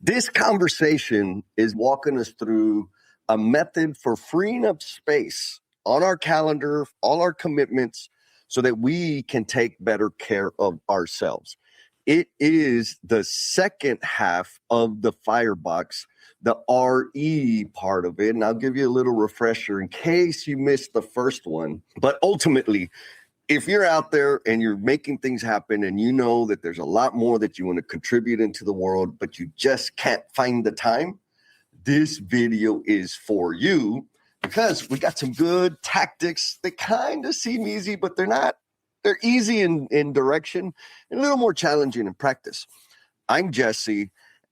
This conversation is walking us through a method for freeing up space on our calendar, all our commitments, so that we can take better care of ourselves. It is the second half of the Firebox, the RE part of it. And I'll give you a little refresher in case you missed the first one. But ultimately, if you're out there and you're making things happen and you know that there's a lot more that you want to contribute into the world, but you just can't find the time, this video is for you because we got some good tactics. They kind of seem easy, but they're not. They're easy in direction and a little more challenging in practice. I'm Jesse,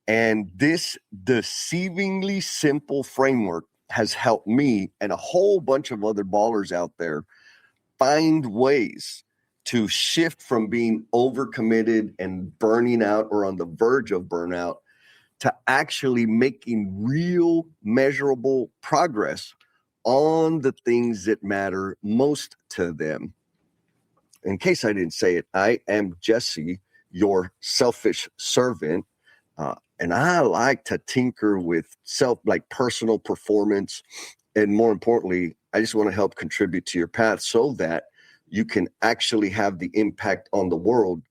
and this deceivingly simple framework has helped me and a whole bunch of other ballers out there find ways to shift from being overcommitted and burning out or on the verge of burnout to actually making real measurable progress on the things that matter most to them. In case I didn't say it, I am Jesse, your selfish servant, and I like to tinker with personal performance, and more importantly, I just want to help contribute to your path so that you can actually have the impact on the world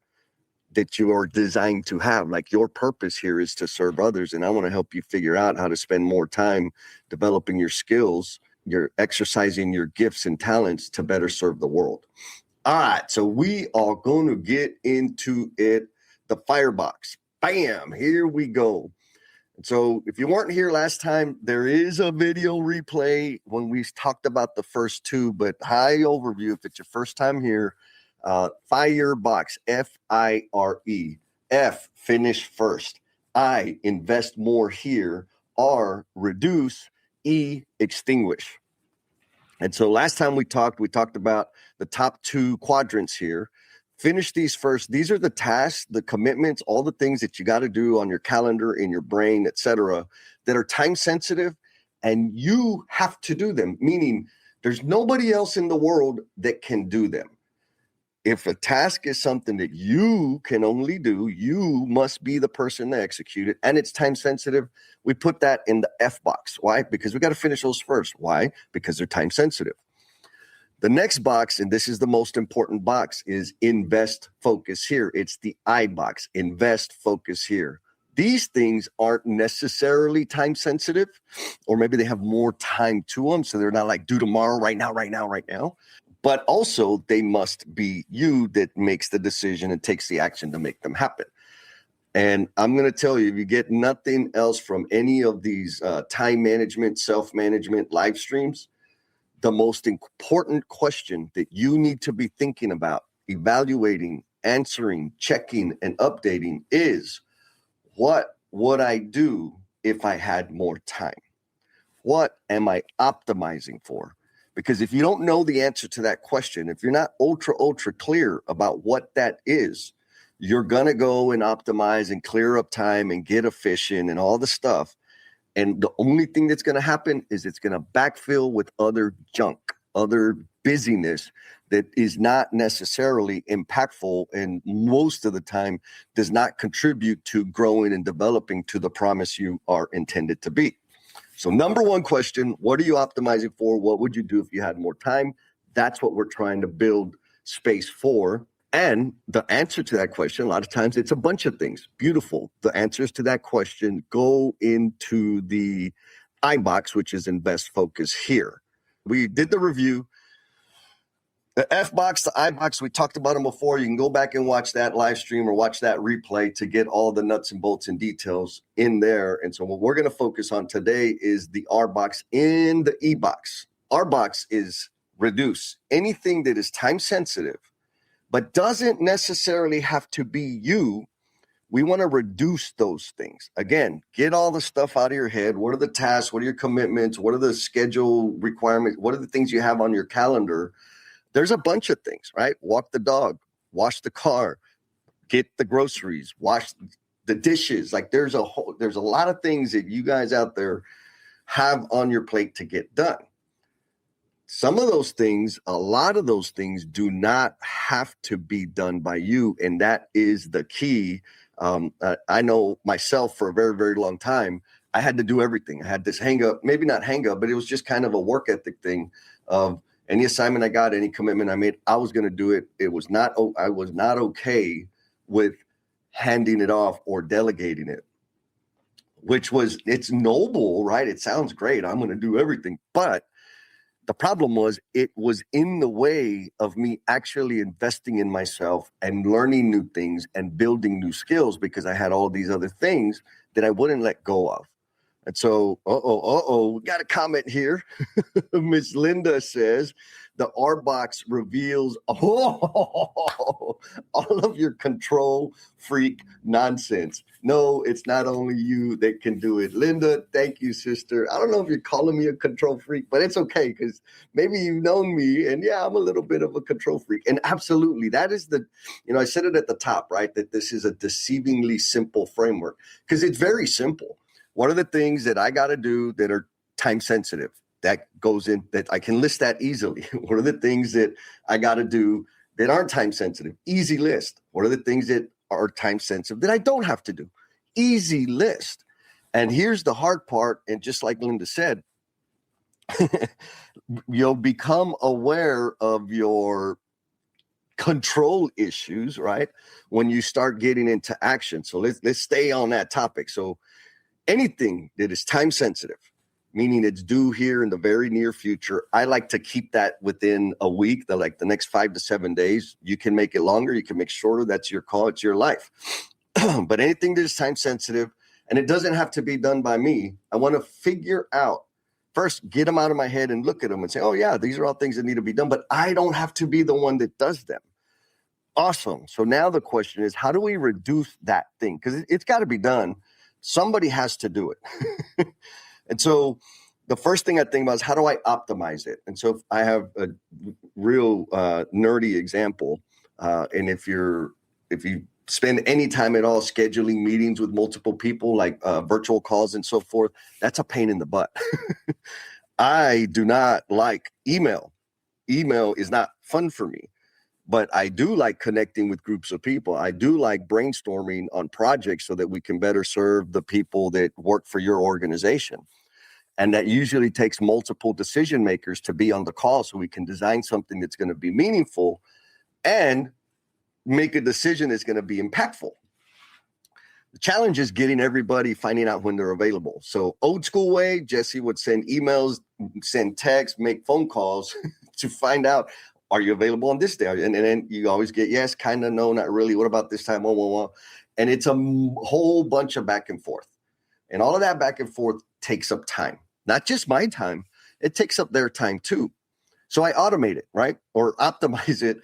that you are designed to have. Like, your purpose here is to serve others, and I want to help you figure out how to spend more time developing your skills, you're exercising your gifts and talents to better serve the world. All right, so we are going to get into it. The Firebox. Bam, here we go. So if you weren't here last time, there is a video replay when we talked about the first two, but high overview, if it's your first time here, Firebox, F-I-R-E. F, finish first. I, invest more here. R, reduce. E, extinguish. And so last time we talked about the top two quadrants here. Finish these first. These are the tasks, the commitments, all the things that you got to do on your calendar, in your brain, etc., that are time sensitive, and you have to do them, meaning there's nobody else in the world that can do them. If a task is something that you can only do, you must be the person to execute it, and it's time sensitive, we put that in the F box. Why? Because we got to finish those first. Why? Because they're time sensitive. The next box, and this is the most important box, is invest, focus here. It's the I box, invest, focus here. These things aren't necessarily time sensitive, or maybe they have more time to them, so they're not like due tomorrow, right now. But also, they must be you that makes the decision and takes the action to make them happen. And I'm going to tell you, if you get nothing else from any of these time management, self-management live streams, the most important question that you need to be thinking about, evaluating, answering, checking, and updating is, what would I do if I had more time? What am I optimizing for? Because if you don't know the answer to that question, if you're not ultra clear about what that is, you're going to go and optimize and clear up time and get efficient and all the stuff. And the only thing that's going to happen is it's going to backfill with other junk, other busyness that is not necessarily impactful, and most of the time does not contribute to growing and developing to the promise you are intended to be. So number one question, what are you optimizing for? What would you do if you had more time? That's what we're trying to build space for. And the answer to that question, a lot of times it's a bunch of things. Beautiful. The answers to that question go into the I box, which is invest, focus here. We did the review. The F box, the I box, we talked about them before. You can go back and watch that live stream or watch that replay to get all the nuts and bolts and details in there. And so what we're going to focus on today is the R box in the E box. R box is reduce. Anything that is time sensitive, but doesn't necessarily have to be you. We want to reduce those things. Again, get all the stuff out of your head. What are the tasks? What are your commitments? What are the schedule requirements? What are the things you have on your calendar? There's a bunch of things, right? Walk the dog, wash the car, get the groceries, wash the dishes. Like there's a lot of things that you guys out there have on your plate to get done. Some of those things, a lot of those things do not have to be done by you. And that is the key I know myself for a very, very long time, I had to do everything. I had this hang up, maybe not hang up, but it was just kind of a work ethic thing of any assignment I got, any commitment I made, I was going to do it. I was not okay with handing it off or delegating it, it's noble, right? It sounds great. I'm going to do everything. But the problem was it was in the way of me actually investing in myself and learning new things and building new skills because I had all these other things that I wouldn't let go of. And so, we got a comment here. Miss Linda says, the R box reveals all of your control freak nonsense. No, it's not only you that can do it. Linda, thank you, sister. I don't know if you're calling me a control freak, but it's okay because maybe you've known me. And yeah, I'm a little bit of a control freak. And absolutely, that is I said it at the top, right? That this is a deceivingly simple framework because it's very simple. What are the things that I got to do that are time sensitive? That goes in that I can list that easily. What are the things that I got to do that aren't time sensitive? Easy list. What are the things that are time sensitive that I don't have to do? Easy list. And here's the hard part. And just like Linda said, you'll become aware of your control issues, right? When you start getting into action. So let's stay on that topic. So anything that is time sensitive, meaning it's due here in the very near future, I like to keep that within a week, the next 5 to 7 days. You can make it longer, you can make shorter. That's your call, it's your life. But anything that is time sensitive, and it doesn't have to be done by me, I want to figure out, first, get them out of my head and look at them and say, oh yeah, these are all things that need to be done, but I don't have to be the one that does them. Awesome. So now the question is, how do we reduce that thing? Because it's got to be done. Somebody has to do it. And so the first thing I think about is how do I optimize it? And so I have a real nerdy example. And if you spend any time at all scheduling meetings with multiple people, like virtual calls and so forth, that's a pain in the butt. I do not like email. Email is not fun for me. But I do like connecting with groups of people. I do like brainstorming on projects so that we can better serve the people that work for your organization. And that usually takes multiple decision makers to be on the call so we can design something that's going to be meaningful and make a decision that's going to be impactful. The challenge is getting everybody finding out when they're available. So old school way, Jesse would send emails, send texts, make phone calls to find out, are you available on this day? And then you always get yes, kind of, no, not really. What about this time? And it's a whole bunch of back and forth. And all of that back and forth takes up time. Not just my time. It takes up their time too. So I automate it, right? Or optimize it.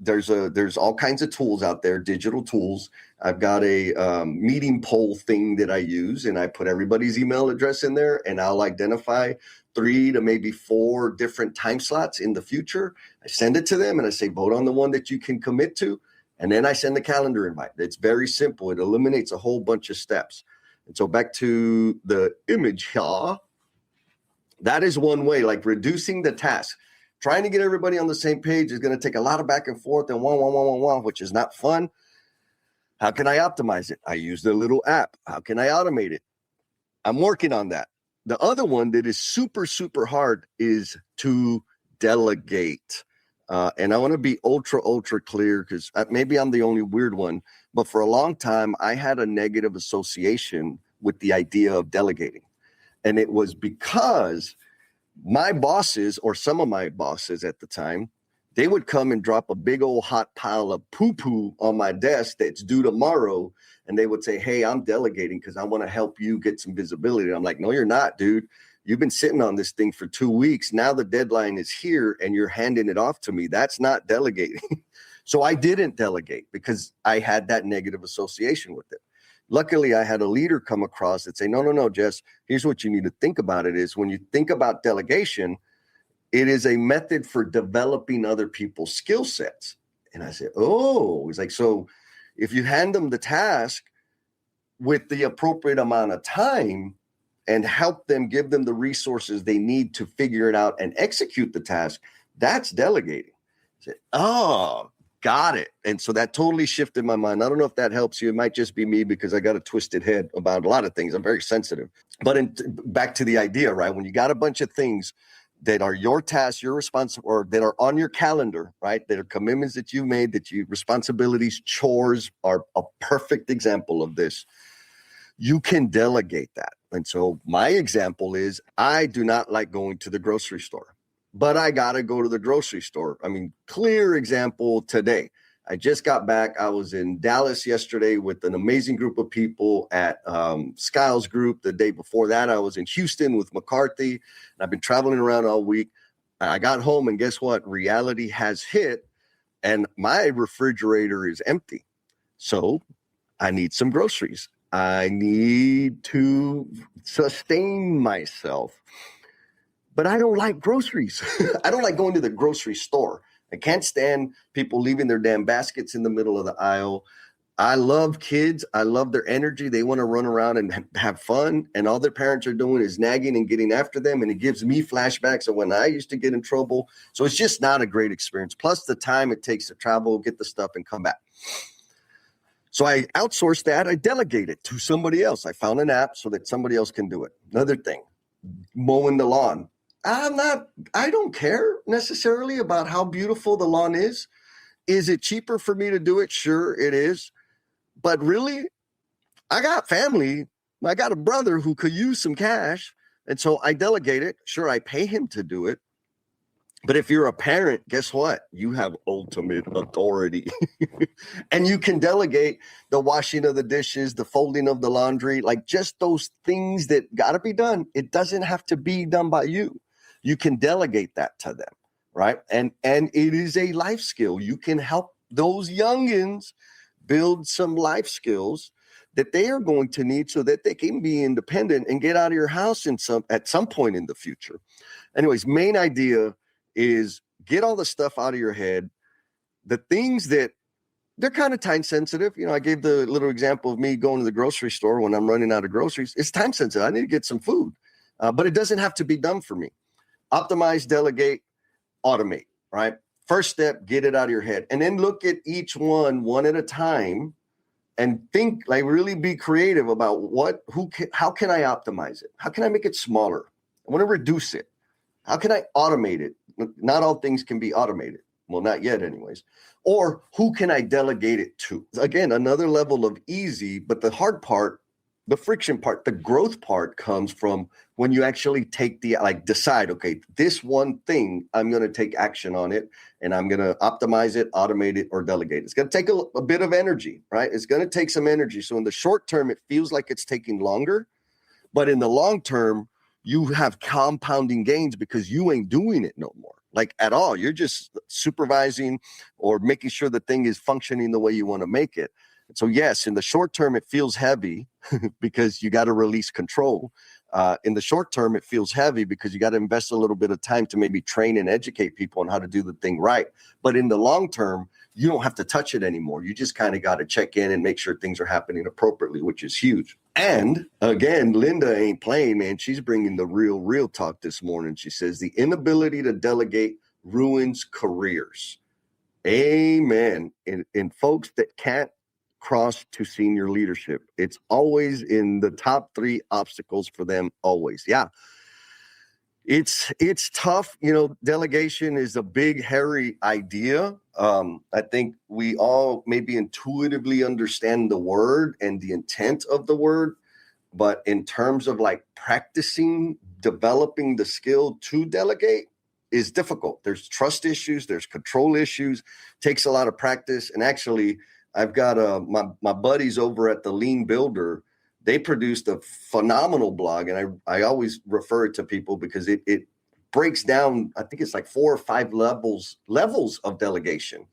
There's all kinds of tools out there, digital tools. I've got a meeting poll thing that I use, and I put everybody's email address in there, and I'll identify 3 to maybe 4 different time slots in the future. I send it to them and I say, vote on the one that you can commit to. And then I send the calendar invite. It's very simple. It eliminates a whole bunch of steps. And so back to the image here, that is one way, like reducing the task. Trying to get everybody on the same page is going to take a lot of back and forth and one, which is not fun. How can I optimize it? I use the little app. How can I automate it? I'm working on that. The other one that is super, super hard is to delegate. And I want to be ultra, ultra clear because maybe I'm the only weird one. But for a long time, I had a negative association with the idea of delegating. And it was because my bosses, or some of my bosses at the time, they would come and drop a big old hot pile of poo-poo on my desk that's due tomorrow. And they would say, hey, I'm delegating because I want to help you get some visibility. I'm like, no, you're not, dude. You've been sitting on this thing for 2 weeks. Now the deadline is here and you're handing it off to me. That's not delegating. So I didn't delegate because I had that negative association with it. Luckily, I had a leader come across that say, no, Jess, here's what you need to think about it is when you think about delegation, it is a method for developing other people's skill sets. And I said, oh, he's like, so if you hand them the task with the appropriate amount of time and help them, give them the resources they need to figure it out and execute the task, that's delegating. I said, oh, Got it. And so that totally shifted my mind. I don't know if that helps you. It might just be me because I got a twisted head about a lot of things. I'm very sensitive. But back to the idea, right? When you got a bunch of things that are your tasks, your responsibility, or that are on your calendar, right? That are commitments that you made, responsibilities, chores are a perfect example of this. You can delegate that. And so my example is I do not like going to the grocery store, but I got to go to the grocery store. I mean, clear example today. I just got back. I was in Dallas yesterday with an amazing group of people at Skiles Group. The day before that, I was in Houston with McCarthy. And I've been traveling around all week. I got home and guess what? Reality has hit and my refrigerator is empty. So I need some groceries. I need to sustain myself. But I don't like groceries. I don't like going to the grocery store. I can't stand people leaving their damn baskets in the middle of the aisle. I love kids. I love their energy. They want to run around and have fun. And all their parents are doing is nagging and getting after them. And it gives me flashbacks of when I used to get in trouble. So it's just not a great experience. Plus the time it takes to travel, get the stuff and come back. So I outsourced that. I delegate it to somebody else. I found an app so that somebody else can do it. Another thing, mowing the lawn. I don't care necessarily about how beautiful the lawn is. Is it cheaper for me to do it? Sure, it is. But really, I got family. I got a brother who could use some cash. And so I delegate it. Sure, I pay him to do it. But if you're a parent, guess what? You have ultimate authority. And you can delegate the washing of the dishes, the folding of the laundry, like just those things that got to be done. It doesn't have to be done by you. You can delegate that to them, right? And it is a life skill. You can help those youngins build some life skills that they are going to need so that they can be independent and get out of your house at some point in the future. Anyways, main idea is get all the stuff out of your head. The things that they're kind of time sensitive. You know, I gave the little example of me going to the grocery store when I'm running out of groceries. It's time sensitive. I need to get some food, but it doesn't have to be done for me. Optimize, delegate, automate, right? First step, get it out of your head. And then look at each one at a time and think, like really be creative about how can I optimize it? How can I make it smaller? I want to reduce it. How can I automate it? Not all things can be automated. Well, not yet anyways. Or who can I delegate it to? Again, another level of easy, but the hard part, the friction part, the growth part comes from when you actually decide, okay, this one thing, I'm going to take action on it and I'm going to optimize it, automate it, or delegate. It's going to take a bit of energy, right? It's going to take some energy. So in the short term, it feels like it's taking longer, but in the long term, you have compounding gains because you ain't doing it no more, like at all. You're just supervising or making sure the thing is functioning the way you want to make it. So yes, in the short term, it feels heavy because you got to release control. In the short term, it feels heavy because you got to invest a little bit of time to maybe train and educate people on how to do the thing right. But in the long term, you don't have to touch it anymore. You just kind of got to check in and make sure things are happening appropriately, which is huge. And again, Linda ain't playing, man. She's bringing the real talk this morning. She says the inability to delegate ruins careers. Amen. And folks that can't cross to senior leadership, it's always in the top 3 obstacles for them, always. Yeah. It's tough. You know, delegation is a big, hairy idea. I think we all maybe intuitively understand the word and the intent of the word, but in terms of like practicing, developing the skill to delegate is difficult. There's trust issues, there's control issues, takes a lot of practice. And actually, I've got my buddies over at the Lean Builder. They produced a phenomenal blog, and I always refer it to people because it breaks down, I think it's like 4 or 5 levels of delegation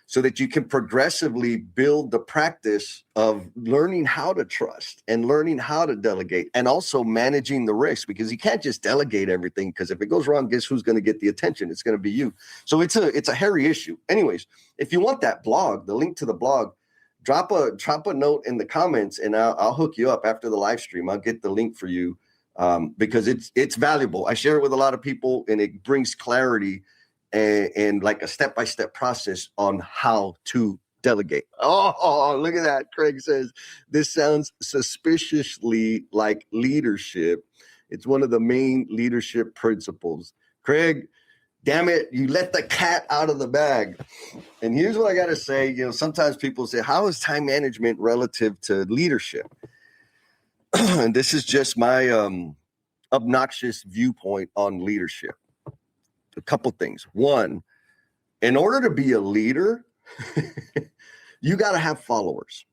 so that you can progressively build the practice of learning how to trust and learning how to delegate and also managing the risk, because you can't just delegate everything, because if it goes wrong, guess who's going to get the attention? It's going to be you. So it's a hairy issue. Anyways, if you want that blog, the link to the blog, drop a note in the comments and I'll hook you up after the live stream. I'll get the link for you because it's valuable. I share it with a lot of people and it brings clarity and like a step-by-step process on how to delegate. Oh, look at that. Craig says, this sounds suspiciously like leadership. It's one of the main leadership principles. Craig, damn it, you let the cat out of the bag. And here's what I got to say. Sometimes people say, how is time management relative to leadership? And this is just my obnoxious viewpoint on leadership. A couple things. One, in order to be a leader, you got to have followers.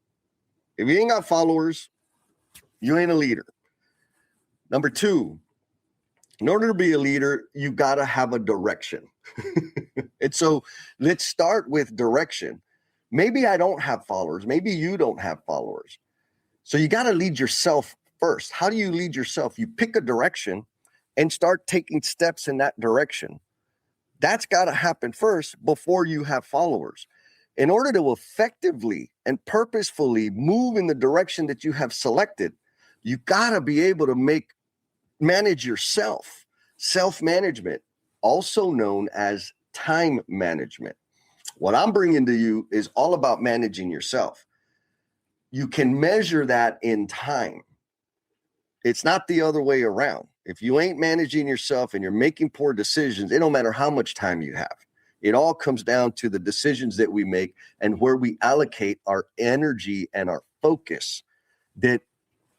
If you ain't got followers, you ain't a leader. Number two, in order to be a leader, you got to have a direction. And so let's start with direction. Maybe I don't have followers. Maybe you don't have followers. So you got to lead yourself first. How do you lead yourself? You pick a direction and start taking steps in that direction. That's got to happen first before you have followers. In order to effectively and purposefully move in the direction that you have selected, you got to be able to manage yourself. Self-management, also known as time management. What I'm bringing to you is all about managing yourself. You can measure that in time. It's not the other way around. If you ain't managing yourself and you're making poor decisions, it don't matter how much time you have. It all comes down to the decisions that we make and where we allocate our energy and our focus that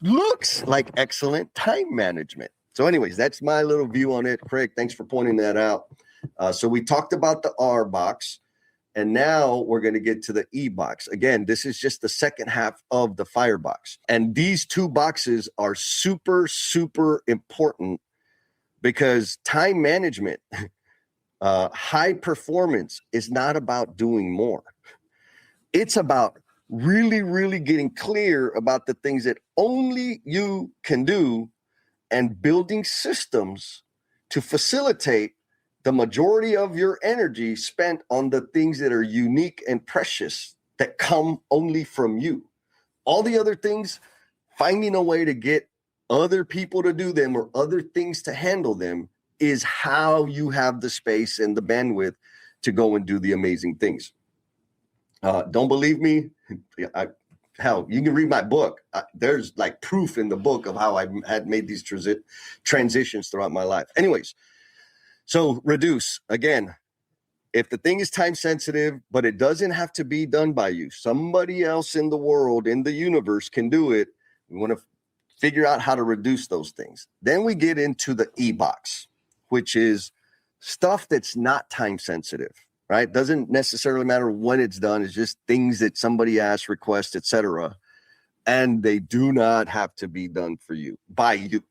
looks like excellent time management. So anyways, that's my little view on it. Craig, thanks for pointing that out. So we talked about the R box, and now we're going to get to the E box. Again, this is just the second half of the Firebox. And these two boxes are super, super important because time management, high performance is not about doing more. It's about really, really getting clear about the things that only you can do and building systems to facilitate the majority of your energy spent on the things that are unique and precious that come only from you. All the other things, finding a way to get other people to do them or other things to handle them is how you have the space and the bandwidth to go and do the amazing things. Don't believe me? Hell, you can read my book. There's like proof in the book of how I had made these transitions throughout my life. Anyways, so reduce. Again, if the thing is time sensitive, but it doesn't have to be done by you, somebody else in the world, in the universe can do it. We want to figure out how to reduce those things. Then we get into the E box, which is stuff that's not time sensitive. Right? Doesn't necessarily matter when it's done. It's just things that somebody asks, requests, etc. And they do not have to be done for you, by you.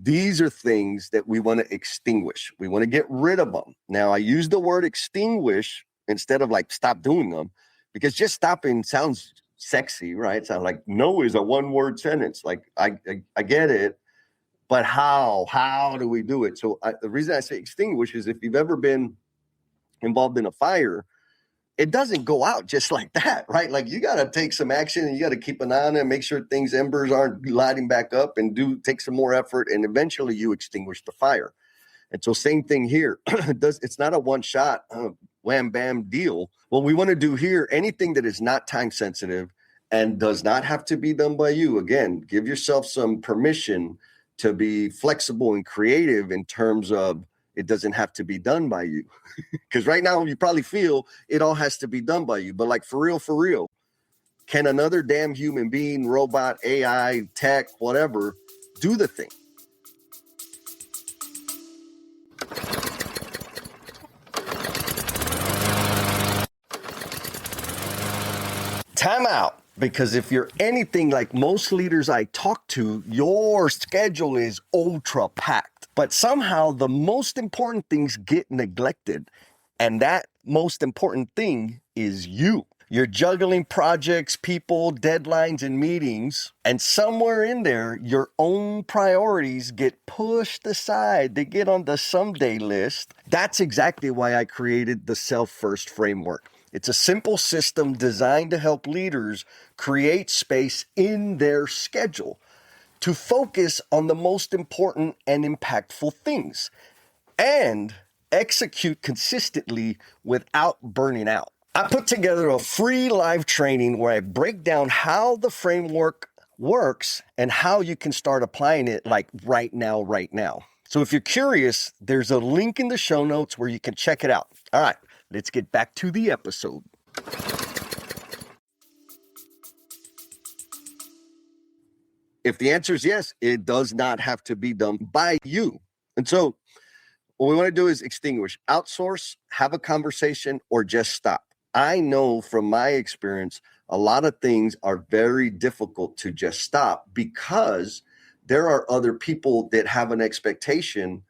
These are things that we want to extinguish. We want to get rid of them. Now, I use the word extinguish instead of like stop doing them because just stopping sounds sexy, right? It sounds like no is a one-word sentence. Like I get it, but how? How do we do it? So the reason I say extinguish is if you've ever been involved in a fire, it doesn't go out just like that, right? Like you got to take some action and you got to keep an eye on it, make sure embers aren't lighting back up and take some more effort. And eventually you extinguish the fire. And so same thing here. It's not a one shot, wham, bam deal. What we want to do here, anything that is not time sensitive and does not have to be done by you, again, give yourself some permission to be flexible and creative in terms of it doesn't have to be done by you. Because right now you probably feel it all has to be done by you. But like for real, can another damn human being, robot, AI, tech, whatever, do the thing? Time out. Because if you're anything like most leaders I talk to, your schedule is ultra packed. But somehow the most important things get neglected. And that most important thing is you. You're juggling projects, people, deadlines, and meetings. And somewhere in there, your own priorities get pushed aside. They get on the someday list. That's exactly why I created the Self-First framework. It's a simple system designed to help leaders create space in their schedule to focus on the most important and impactful things. And execute consistently without burning out. I put together a free live training where I break down how the framework works and how you can start applying it like right now. So if you're curious, there's a link in the show notes where you can check it out. All right, let's get back to the episode. If the answer is yes, it does not have to be done by you. And so what we want to do is extinguish, outsource, have a conversation, or just stop. I know from my experience, a lot of things are very difficult to just stop because there are other people that have an expectation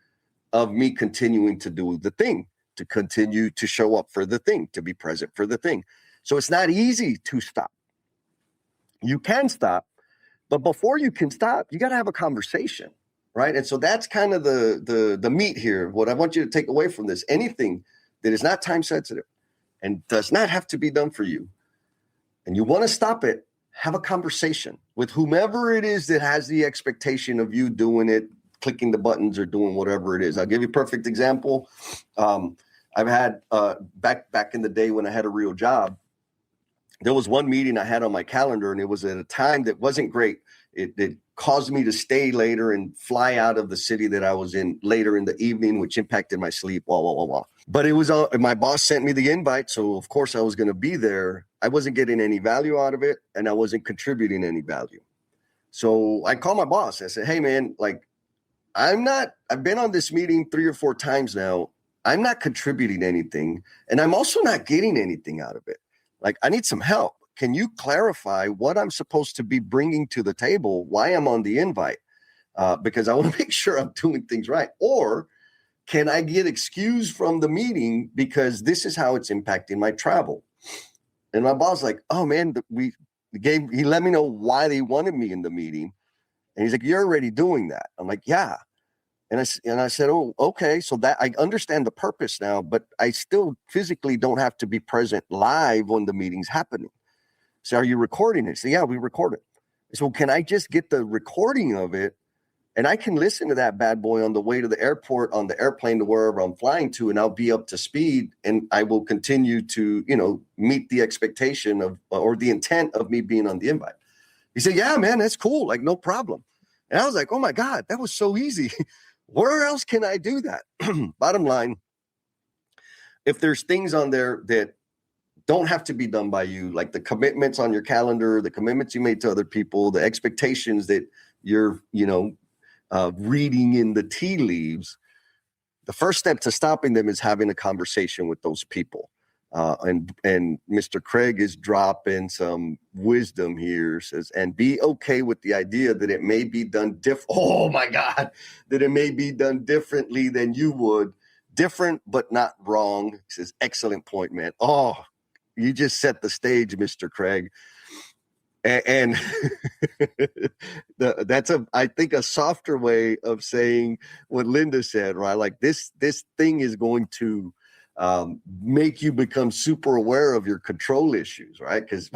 of me continuing to do the thing, to continue to show up for the thing, to be present for the thing. So it's not easy to stop. You can stop, but before you can stop, you got to have a conversation, right? And so that's kind of the meat here. What I want you to take away from this, anything that is not time sensitive and does not have to be done for you, and you want to stop it, have a conversation with whomever it is that has the expectation of you doing it, clicking the buttons or doing whatever it is. I'll give you a perfect example. I've had back in the day when I had a real job, there was one meeting I had on my calendar, and it was at a time that wasn't great. It caused me to stay later and fly out of the city that I was in later in the evening, which impacted my sleep, But it was my boss sent me the invite, so of course I was going to be there. I wasn't getting any value out of it, and I wasn't contributing any value. So I called my boss. I said, hey, man, like, I've been on this meeting 3 or 4 times now. I'm not contributing anything, and I'm also not getting anything out of it. Like, I need some help. Can you clarify what I'm supposed to be bringing to the table, why I'm on the invite? Because I want to make sure I'm doing things right. Or can I get excused from the meeting because this is how it's impacting my travel? And my boss was like, oh, man, he let me know why they wanted me in the meeting. And he's like, you're already doing that. I'm like, yeah. And I said, oh, okay. So that I understand the purpose now, but I still physically don't have to be present live when the meeting's happening. So are you recording it? So yeah, we record it. So can I just get the recording of it, and I can listen to that bad boy on the way to the airport, on the airplane to wherever I'm flying to, and I'll be up to speed, and I will continue to, meet the expectation of or the intent of me being on the invite. He said, yeah, man, that's cool. Like, no problem. And I was like, oh my God, that was so easy. Where else can I do that? Bottom line, if there's things on there that don't have to be done by you, like the commitments on your calendar, the commitments you made to other people, the expectations that you're, reading in the tea leaves, the first step to stopping them is having a conversation with those people. And Mr. Craig is dropping some wisdom here, says, and be okay with the idea that it may be done oh my God, that it may be done differently than you would. Different, but not wrong. He says, excellent point, man. Oh, you just set the stage, Mr. Craig. And that's I think a softer way of saying what Linda said, right? Like this thing is going to make you become super aware of your control issues, right? Because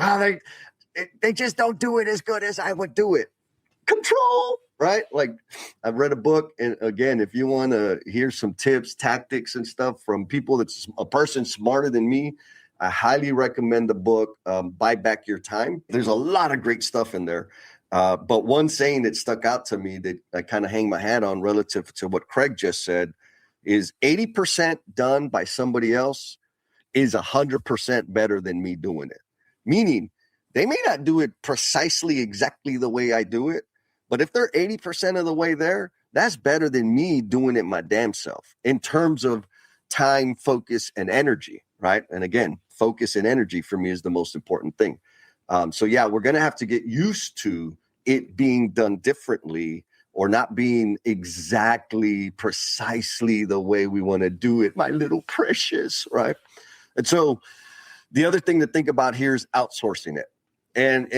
they just don't do it as good as I would do it. Control, right? Like I've read a book, and again, if you want to hear some tips, tactics, and stuff from people that's a person smarter than me, I highly recommend the book, Buy Back Your Time. There's a lot of great stuff in there. But one saying that stuck out to me that I kind of hang my hat on relative to what Craig just said is 80% done by somebody else is 100% better than me doing it. Meaning they may not do it precisely exactly the way I do it, but if they're 80% of the way there, that's better than me doing it my damn self in terms of time, focus, and energy, right? And again, focus and energy for me is the most important thing. So yeah, we're going to have to get used to it being done differently or not being exactly precisely the way we want to do it, my little precious, right? And so the other thing to think about here is outsourcing it. And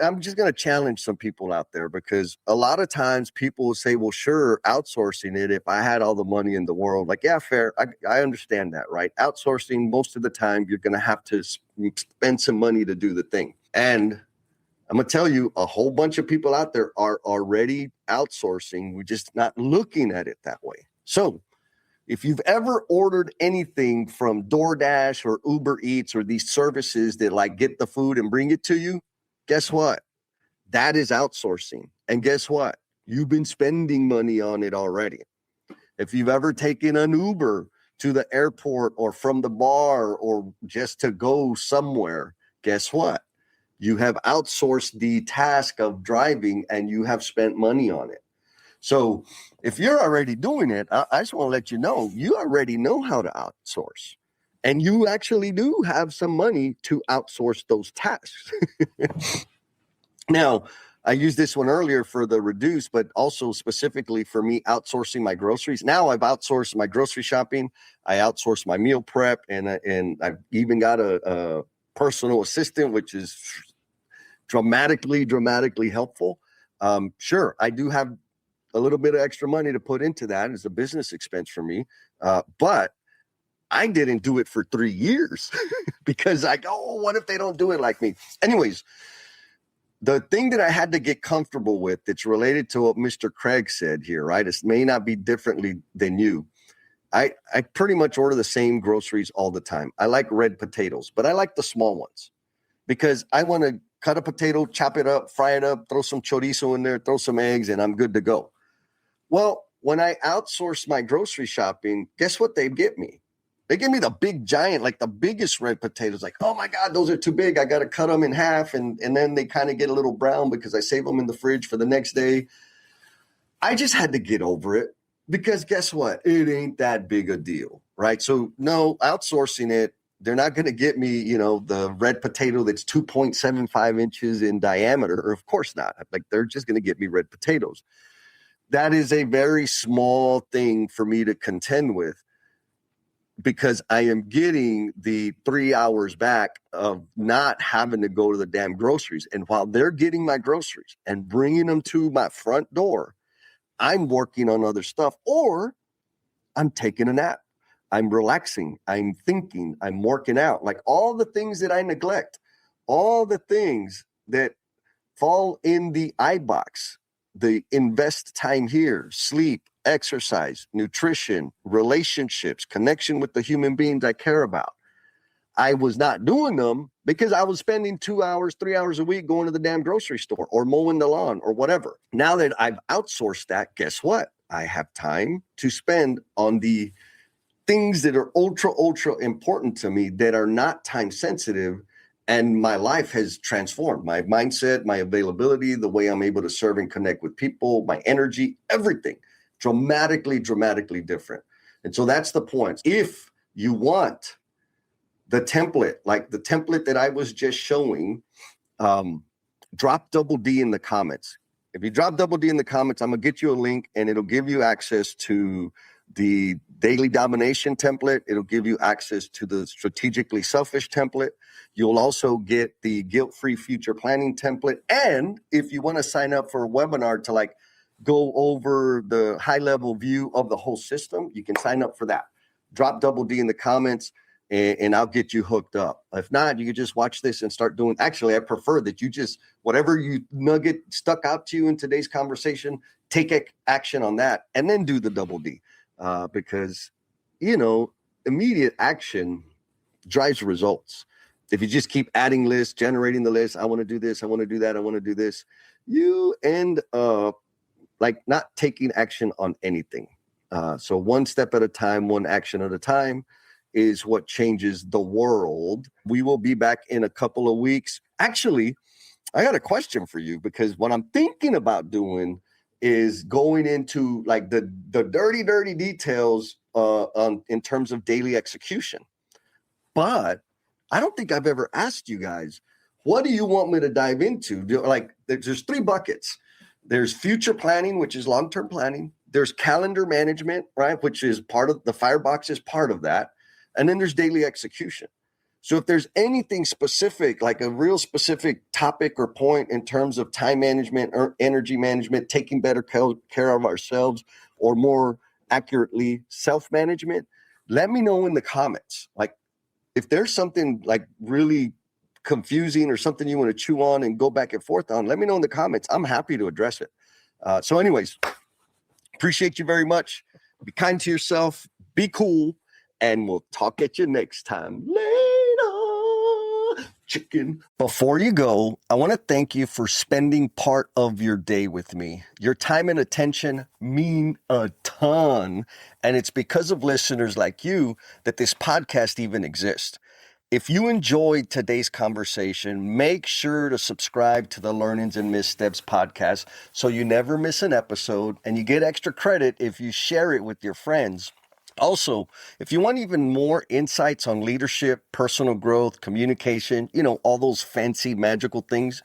I'm just going to challenge some people out there, because a lot of times people will say, well, sure, outsourcing it, if I had all the money in the world, like, yeah, fair. I understand that, right? Outsourcing, most of the time, you're going to have to spend some money to do the thing. And I'm going to tell you, a whole bunch of people out there are already outsourcing. We're just not looking at it that way. So If you've ever ordered anything from DoorDash or Uber Eats or these services that like get the food and bring it to you, guess what? That is outsourcing. And guess what? You've been spending money on it already. If you've ever taken an Uber to the airport or from the bar or just to go somewhere, guess what? You have outsourced the task of driving and you have spent money on it. So if you're already doing it, I just want to let you know, you already know how to outsource. And you actually do have some money to outsource those tasks. Now, I used this one earlier for the reduce, but also specifically for me outsourcing my groceries. Now I've outsourced my grocery shopping. I outsourced my meal prep, and I've even got a personal assistant, which is dramatically helpful. Sure, I do have a little bit of extra money to put into that as a business expense for me, but I didn't do it for 3 years because I go, oh, what if they don't do it like me? Anyways, the thing that I had to get comfortable with that's related to what Mr. Craig said here, right? It may not be differently than you. I pretty much order the same groceries all the time. I like red potatoes, but I like the small ones because I want to cut a potato, chop it up, fry it up, throw some chorizo in there, throw some eggs, and I'm good to go. Well, when I outsource my grocery shopping, guess what they get me? They give me the big giant, like the biggest red potatoes. Like, oh my God, those are too big. I got to cut them in half. And then they kind of get a little brown because I save them in the fridge for the next day. I just had to get over it because guess what? It ain't that big a deal, right? So no, outsourcing it, they're not going to get me, the red potato that's 2.75 inches in diameter. Of course not. Like they're just going to get me red potatoes. That is a very small thing for me to contend with, because I am getting the 3 hours back of not having to go to the damn groceries. And while they're getting my groceries and bringing them to my front door, I'm working on other stuff, or I'm taking a nap. I'm relaxing. I'm thinking. I'm working out. Like all the things that I neglect, all the things that fall in the I box, the invest time here, sleep, exercise, nutrition, relationships, connection with the human beings I care about. I was not doing them because I was spending 2 hours, 3 hours a week going to the damn grocery store or mowing the lawn or whatever. Now that I've outsourced that, guess what? I have time to spend on the things that are ultra important to me that are not time sensitive. And my life has transformed. My mindset, my availability, the way I'm able to serve and connect with people, my energy, everything dramatically different. And so that's the point. If you want the template, like the template that I was just showing, drop double D in the comments. If you drop double D in the comments, I'm going to get you a link and it'll give you access to the daily domination template. It'll give you access to the strategically selfish template. You'll also get the guilt-free future planning template. And if you want to sign up for a webinar to like go over the high-level view of the whole system, you can sign up for that. Drop double D in the comments and I'll get you hooked up. If not, you can just watch this and start doing. Actually, I prefer that you just, whatever you nugget stuck out to you in today's conversation, take action on that and then do the double D. Because, immediate action drives results. If you just keep adding lists, generating the list, I want to do this, I want to do that, I want to do this, you end up like not taking action on anything. So one step at a time, one action at a time is what changes the world. We will be back in a couple of weeks. Actually, I got a question for you, because what I'm thinking about doing is going into like the dirty details in terms of daily execution. But I don't think I've ever asked you guys, what do you want me to dive into? There's 3 buckets. There's future planning, which is long-term planning. There's calendar management, right? Which is part of the Firebox is part of that. And then there's daily execution. So if there's anything specific, like a real specific topic or point in terms of time management or energy management, taking better care of ourselves, or more accurately, self-management, let me know in the comments. Like if there's something like really confusing or something you want to chew on and go back and forth on, let me know in the comments. I'm happy to address it. So anyways, appreciate you very much. Be kind to yourself. Be cool, and we'll talk at you next time. Later, chicken. Before you go, I want to thank you for spending part of your day with me. Your time and attention mean a ton, and it's because of listeners like you that this podcast even exists. If you enjoyed today's conversation, make sure to subscribe to the Learnings and Missteps podcast so you never miss an episode, and you get extra credit if you share it with your friends. Also, if you want even more insights on leadership, personal growth, communication, all those fancy magical things,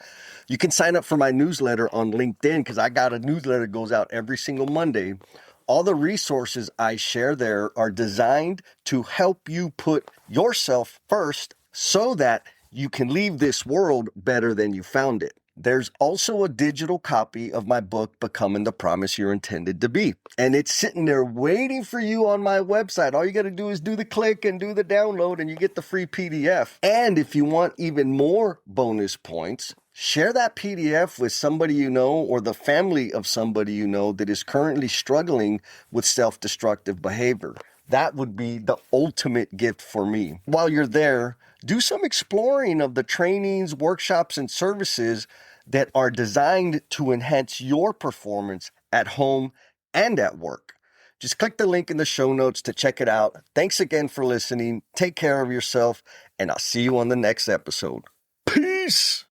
you can sign up for my newsletter on LinkedIn, because I got a newsletter that goes out every single Monday. All the resources I share there are designed to help you put yourself first so that you can leave this world better than you found it. There's also a digital copy of my book, Becoming the Promise You're Intended to Be. And it's sitting there waiting for you on my website. All you got to do is do the click and do the download, and you get the free PDF. And if you want even more bonus points, share that PDF with somebody you know, or the family of somebody you know that is currently struggling with self-destructive behavior. That would be the ultimate gift for me. While you're there, do some exploring of the trainings, workshops, and services that are designed to enhance your performance at home and at work. Just click the link in the show notes to check it out. Thanks again for listening. Take care of yourself, and I'll see you on the next episode. Peace.